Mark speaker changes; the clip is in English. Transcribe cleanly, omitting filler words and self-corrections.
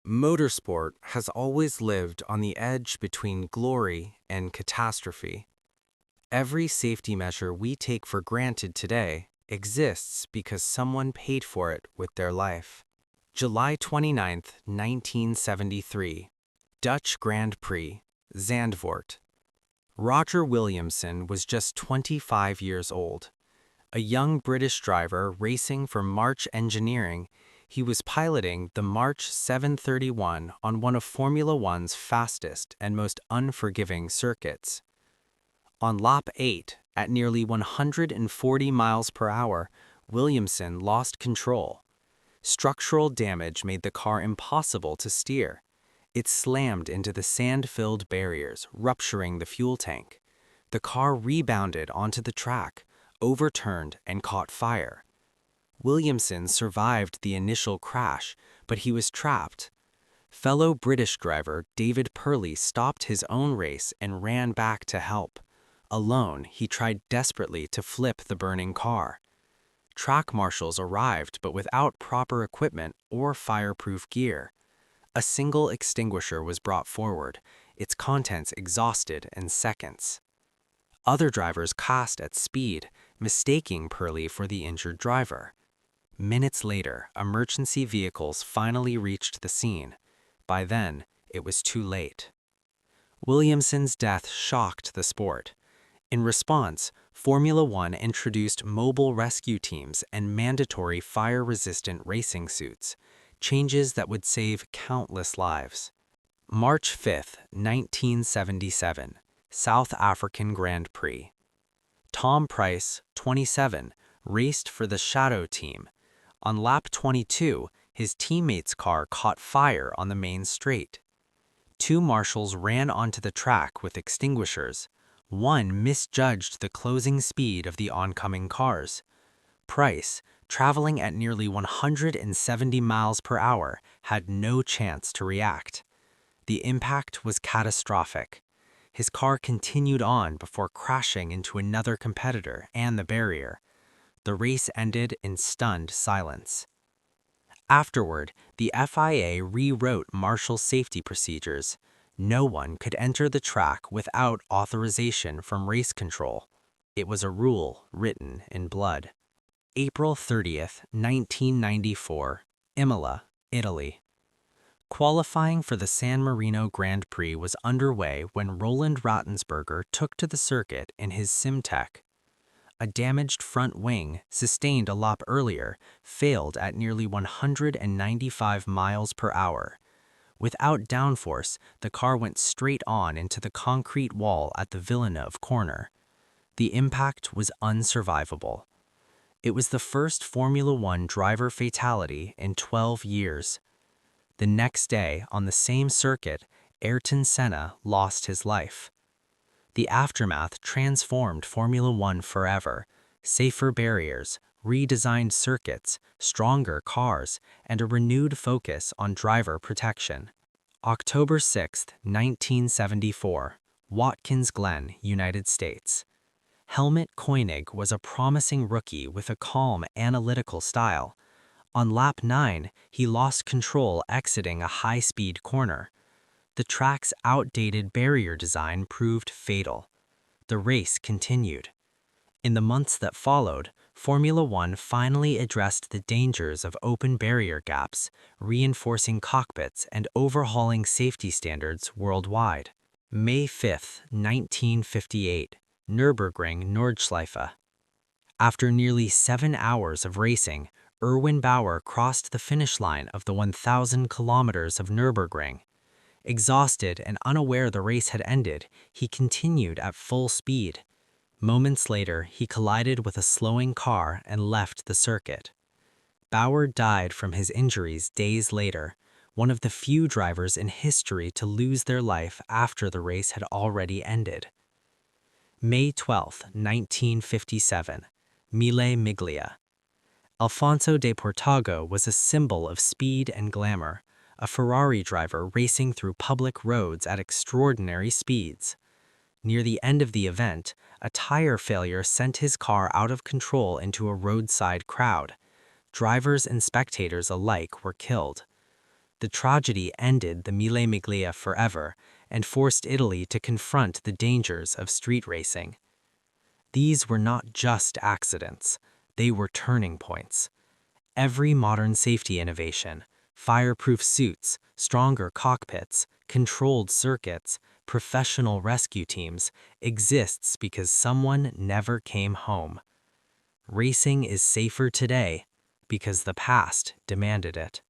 Speaker 1: Motorsport has always lived on the edge between glory and catastrophe. Every safety measure we take for granted today exists because someone paid for it with their life. July 29, 1973, Dutch Grand Prix, Zandvoort. Roger Williamson was just 25 years old. A young British driver racing for March Engineering, he was piloting the March 731 on one of Formula One's fastest and most unforgiving circuits. On lap 8, at nearly 140 miles per hour, Williamson lost control. Structural damage made the car impossible to steer. It slammed into the sand-filled barriers, rupturing the fuel tank. The car rebounded onto the track, overturned, and caught fire. Williamson survived the initial crash, but he was trapped. Fellow British driver David Pryce stopped his own race and ran back to help. Alone, he tried desperately to flip the burning car. Track marshals arrived, but without proper equipment or fireproof gear. A single extinguisher was brought forward, its contents exhausted in seconds. Other drivers cast at speed, mistaking Pryce for the injured driver. Minutes later, emergency vehicles finally reached the scene. By then, it was too late. Williamson's death shocked the sport. In response, Formula One introduced mobile rescue teams and mandatory fire-resistant racing suits, changes that would save countless lives. March 5, 1977, South African Grand Prix. Tom Pryce, 27, raced for the Shadow team. On lap 22, his teammate's car caught fire on the main straight. Two marshals ran onto the track with extinguishers. One misjudged the closing speed of the oncoming cars. Pryce, traveling at nearly 170 miles per hour, had no chance to react. The impact was catastrophic. His car continued on before crashing into another competitor and the barrier. The race ended in stunned silence. Afterward, the FIA rewrote marshal safety procedures. No one could enter the track without authorization from race control. It was a rule written in blood. April 30, 1994, Imola, Italy. Qualifying for the San Marino Grand Prix was underway when Roland Ratzenberger took to the circuit in his Simtek. A damaged front wing, sustained a lap earlier, failed at nearly 195 miles per hour. Without downforce, the car went straight on into the concrete wall at the Villeneuve corner. The impact was unsurvivable. It was the first Formula One driver fatality in 12 years. The next day, on the same circuit, Ayrton Senna lost his life. The aftermath transformed Formula One forever. Safer barriers, redesigned circuits, stronger cars, and a renewed focus on driver protection. October 6, 1974, Watkins Glen, United States. Helmut Koinigg was a promising rookie with a calm, analytical style. On lap 9, he lost control exiting a high-speed corner. The track's outdated barrier design proved fatal. The race continued. In the months that followed, Formula One finally addressed the dangers of open barrier gaps, reinforcing cockpits and overhauling safety standards worldwide. May 5, 1958, Nürburgring Nordschleife. After nearly 7 hours of racing, Erwin Bauer crossed the finish line of the 1,000 kilometers of Nürburgring. Exhausted and unaware the race had ended, he continued at full speed. Moments later, he collided with a slowing car and left the circuit. Bauer died from his injuries days later, one of the few drivers in history to lose their life after the race had already ended. May 12, 1957, Mille Miglia. Alfonso de Portago was a symbol of speed and glamour, a Ferrari driver racing through public roads at extraordinary speeds. Near the end of the event, a tire failure sent his car out of control into a roadside crowd. Drivers and spectators alike were killed. The tragedy ended the Mille Miglia forever and forced Italy to confront the dangers of street racing. These were not just accidents, they were turning points. Every modern safety innovation, fireproof suits, stronger cockpits, controlled circuits, professional rescue teams, exists because someone never came home. Racing is safer today because the past demanded it.